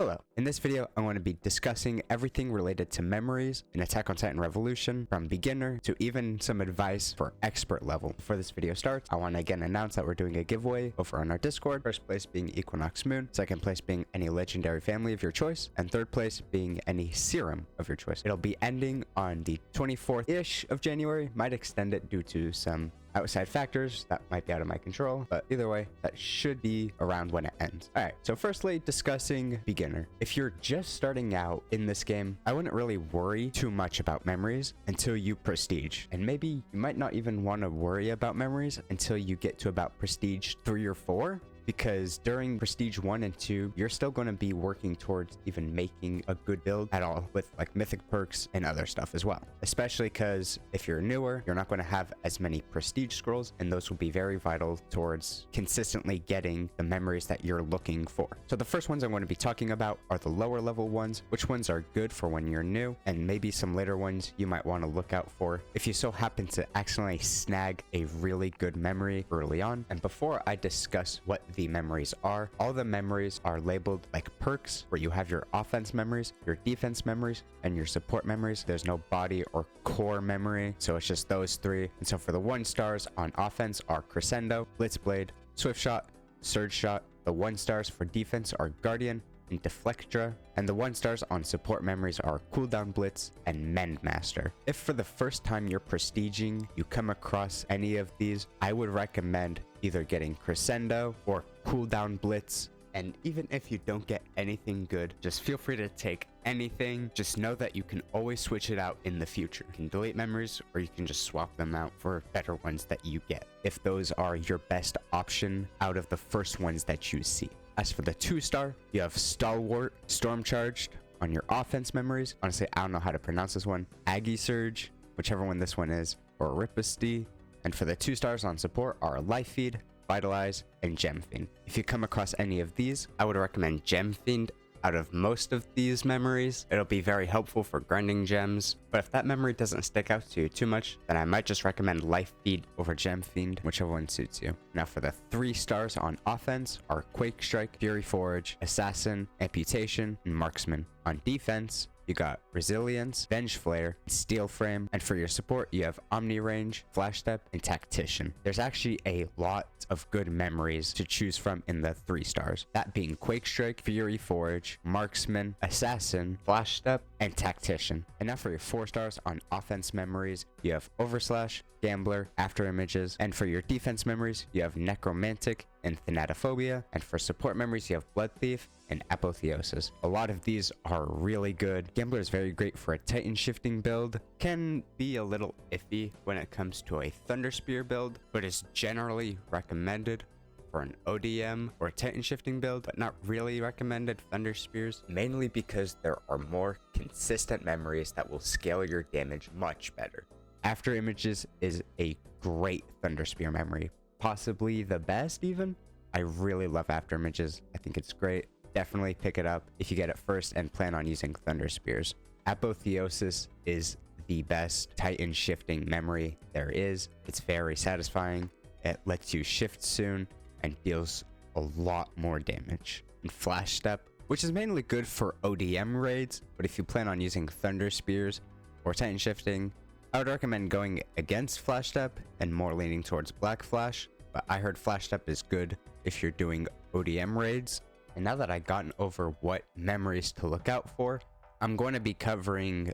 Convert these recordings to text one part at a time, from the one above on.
Hello. In this video, I'm going to be discussing everything related to memories in Attack on Titan Revolution, from beginner to even some advice for expert level. Before this video starts, I want to again announce that we're doing a giveaway over on our Discord. First place being Equinox Moon, second place being any legendary family of your choice, and third place being any serum of your choice. It'll be ending on the 24th-ish of January. Might extend it due to some outside factors that might be out of my control, but either way, that should be around when it ends. All right, so firstly, discussing beginner. If you're just starting out in this game, I wouldn't really worry too much about memories until you prestige, and maybe you might not even want to worry about memories until you get to about prestige 3 or 4. Because during prestige 1 and 2, you're still going to be working towards even making a good build at all with like mythic perks and other stuff as well. Especially because if you're newer, you're not going to have as many prestige scrolls, and those will be very vital towards consistently getting the memories that you're looking for. So the first ones I'm going to be talking about are the lower level ones, which ones are good for when you're new, and maybe some later ones you might want to look out for if you so happen to accidentally snag a really good memory early on. And before I discuss what the memories are, all the memories are labeled like perks, where you have your offense memories, your defense memories, and your support memories. There's no body or core memory, so it's just those three. And so for the 1 stars on offense are Crescendo, Blitzblade, Swift Shot, Surge Shot. The 1 stars for defense are Guardian and Deflectra, and the 1 stars on support memories are Cooldown Blitz and Mend Master. If for the first time you're prestiging, you come across any of these, I would recommend either getting Crescendo or Cooldown Blitz. And even if you don't get anything good, just feel free to take anything. Just know that you can always switch it out in the future. You can delete memories, or you can just swap them out for better ones that you get, if those are your best option out of the first ones that you see. As for the 2 star, you have Stalwart, Storm Charged on your offense memories. Honestly, I don't know how to pronounce this one. Aggie Surge, whichever one this one is, or Riposty. And for the 2 stars on support are Life Feed, Vitalize, and Gem Fiend. If you come across any of these, I would recommend Gem Fiend out of most of these memories. It'll be very helpful for grinding gems, but if that memory doesn't stick out to you too much, then I might just recommend Life Feed over Gem Fiend, whichever one suits you. Now for the 3 stars on offense are Quake Strike, Fury Forge, Assassin, Amputation, and Marksman. On defense, you got Resilience, Venge Flare, Steel Frame, and for your support, you have Omni Range, Flash Step, and Tactician. There's actually a lot of good memories to choose from in the 3 stars. That being Quake Strike, Fury Forge, Marksman, Assassin, Flash Step, and Tactician. And now for your 4 stars on offense memories, you have Overslash, Gambler, After Images, and for your defense memories, you have Necromantic and Thanatophobia, and for support memories, you have Blood Thief and Apotheosis. A lot of these are really good. Gambler is very great for a Titan shifting build, can be a little iffy when it comes to a Thunderspear build, but is generally recommended for an ODM or Titan shifting build, but not really recommended Thunderspears, mainly because there are more consistent memories that will scale your damage much better. After Images is a great Thunderspear memory, possibly the best even. I really love After Images. I think it's great. Definitely pick it up if you get it first and plan on using Thunderspears. Apotheosis is the best Titan shifting memory there is. It's very satisfying. It lets you shift soon and deals a lot more damage. And Flash Step, which is mainly good for ODM raids, but if you plan on using Thunderspears or Titan shifting, I would recommend going against Flash Step and more leaning towards Black Flash, but I heard Flash Step is good if you're doing ODM raids. And now that I've gotten over what memories to look out for, I'm going to be covering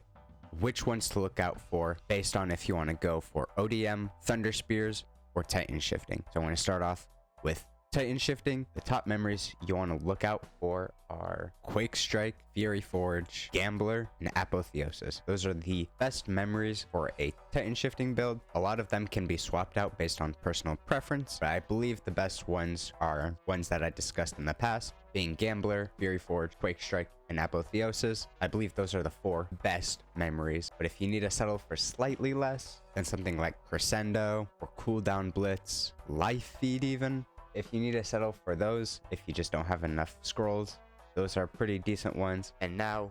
which ones to look out for based on if you want to go for ODM, Thunderspears, or Titan shifting. So I'm going to start off with Titan shifting. The top memories you want to look out for are Quake Strike, Fury Forge, Gambler, and Apotheosis. Those are the best memories for a Titan shifting build. A lot of them can be swapped out based on personal preference, but I believe the best ones are ones that I discussed in the past, being Gambler, Fury Forge, Quake Strike, and Apotheosis. I believe those are the 4 best memories, but if you need to settle for slightly less, then something like Crescendo or Cooldown Blitz, Life Feed even, if you need to settle for those, if you just don't have enough scrolls, those are pretty decent ones. And now,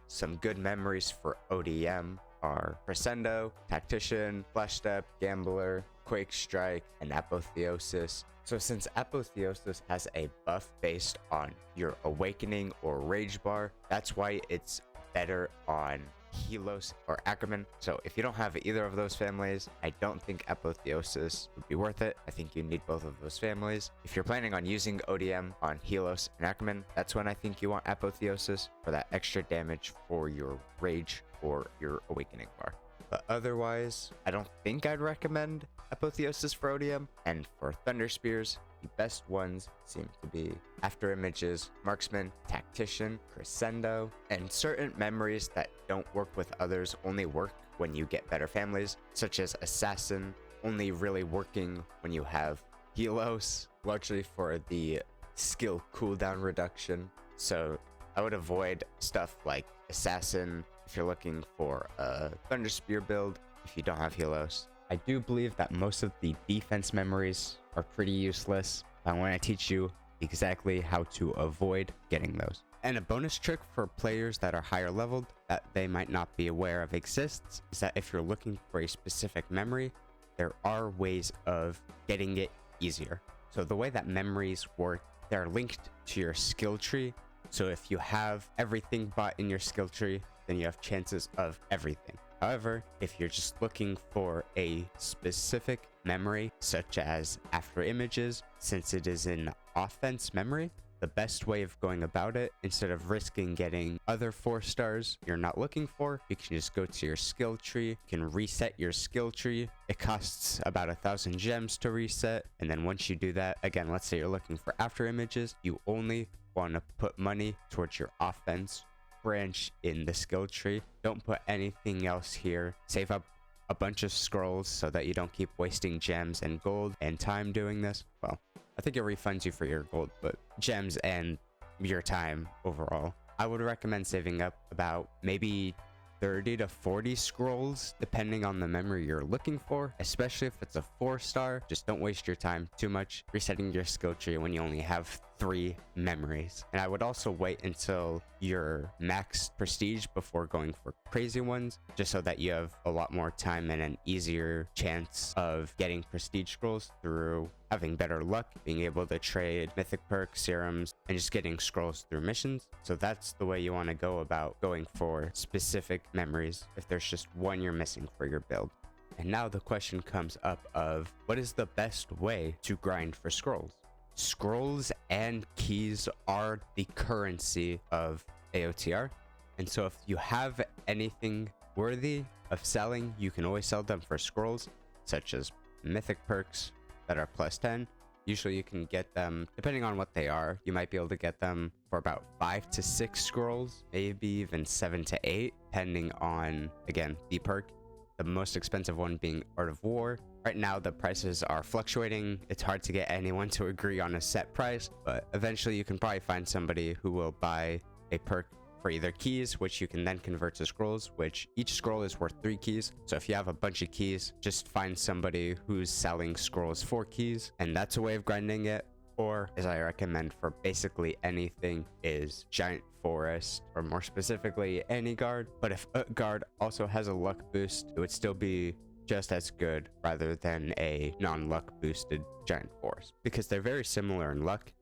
some good memories for ODM are Crescendo, Tactician, Flash Step, Gambler, Quake Strike, and Apotheosis. So since apotheosis has a buff based on your awakening or rage bar, that's why it's better on Helos or Ackerman. So if you don't have either of those families, I don't think apotheosis would be worth it. I think you need both of those families. If you're planning on using ODM on Helos and Ackerman, that's when I think you want apotheosis for that extra damage for your rage or your awakening bar. But otherwise, I don't think I'd recommend apotheosis for ODM. And for thunderspears, the best ones seem to be After Images, Marksman, Tactician, Crescendo, and certain memories that don't work with others only work when you get better families, such as Assassin, only really working when you have Helos, largely for the skill cooldown reduction. So I would avoid stuff like Assassin if you're looking for a thunderspear build if you don't have Helos. I do believe that most of the defense memories are pretty useless. I want to teach you exactly how to avoid getting those. And a bonus trick for players that are higher leveled that they might not be aware of exists is that if you're looking for a specific memory, there are ways of getting it easier. So the way that memories work, they're linked to your skill tree. So if you have everything bought in your skill tree, then you have chances of everything. However, if you're just looking for a specific memory, such as After Images, since it is an offense memory, the best way of going about it, instead of risking getting other 4 stars you're not looking for, you can just go to your skill tree, you can reset your skill tree. It costs about 1,000 gems to reset. And then once you do that, again, let's say you're looking for After Images, you only want to put money towards your offense branch in the skill tree. Don't put anything else here. Save up a bunch of scrolls so that you don't keep wasting gems and gold and time doing this. Well, I think it refunds you for your gold, but gems and your time overall. I would recommend saving up about maybe 30 to 40 scrolls depending on the memory you're looking for, especially if it's a 4-star. Just don't waste your time too much resetting your skill tree when you only have 3 memories. And I would also wait until you're max prestige before going for crazy ones, just so that you have a lot more time and an easier chance of getting prestige scrolls through having better luck, being able to trade mythic perks, serums, and just getting scrolls through missions. So that's the way you want to go about going for specific memories if there's just one you're missing for your build. And now the question comes up of what is the best way to grind for scrolls? Scrolls and keys are the currency of AOTR. And so if you have anything worthy of selling, you can always sell them for scrolls, such as mythic perks that are plus 10. Usually you can get them, depending on what they are, you might be able to get them for about 5 to 6 scrolls, maybe even 7 to 8, depending on, again, the perk. The most expensive one being Art of War. Right now, the prices are fluctuating. It's hard to get anyone to agree on a set price, but eventually you can probably find somebody who will buy a perk for either keys, which you can then convert to scrolls, which each scroll is worth 3 keys. So if you have a bunch of keys, just find somebody who's selling scrolls for keys, and that's a way of grinding it. Or, as I recommend for basically anything, is Giant Forest, or more specifically, any guard. But if a guard also has a luck boost, it would still be just as good rather than a non-luck boosted Giant Forest, because they're very similar in luck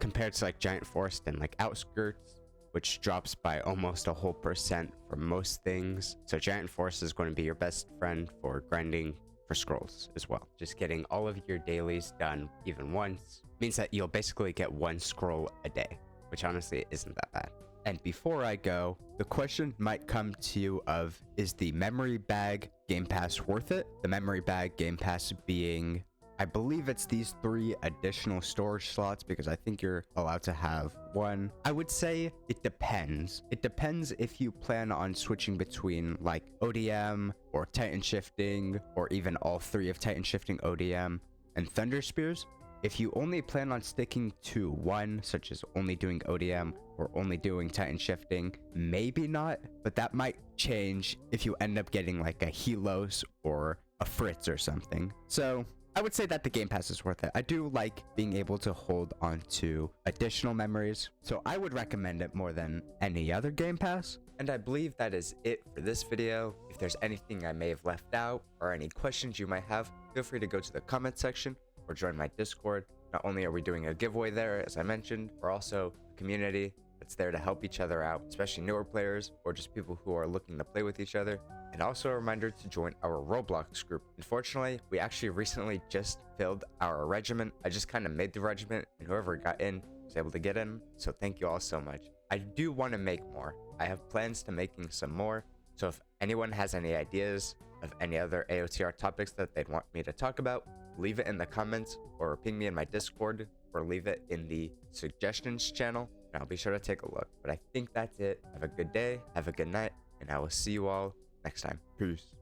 compared to like Giant Forest and like Outskirts, which drops by almost a whole % for most things. So Giant Forest is going to be your best friend for grinding for scrolls as well. Just getting all of your dailies done even once means that you'll basically get 1 scroll a day, which honestly isn't that bad. And before I go, the question might come to you of, is the memory bag game pass worth it? The memory bag game pass being, I believe it's these 3 additional storage slots, because I think you're allowed to have 1. I would say it depends. It depends if you plan on switching between like ODM or Titan shifting, or even all 3 of Titan shifting, ODM, and thunderspears. If you only plan on sticking to 1, such as only doing ODM or only doing Titan shifting, maybe not, but that might change if you end up getting like a Helos or a Fritz or something. So I would say that the game pass is worth it. I do like being able to hold on to additional memories, so I would recommend it more than any other game pass. And I believe that is it for this video. If there's anything I may have left out or any questions you might have, feel free to go to the comment section or join my Discord. Not only are we doing a giveaway there, as I mentioned, we're also a community that's there to help each other out, especially newer players or just people who are looking to play with each other. And also a reminder to join our Roblox group. Unfortunately, we actually recently just filled our regiment. I just kind of made the regiment, and whoever got in was able to get in. So thank you all so much. I do want to make more. I have plans to making some more. So if anyone has any ideas of any other AOTR topics that they'd want me to talk about, leave it in the comments or ping me in my Discord or leave it in the suggestions channel, and I'll be sure to take a look. But I think that's it. Have a good day, have a good night, and I will see you all next time. Peace.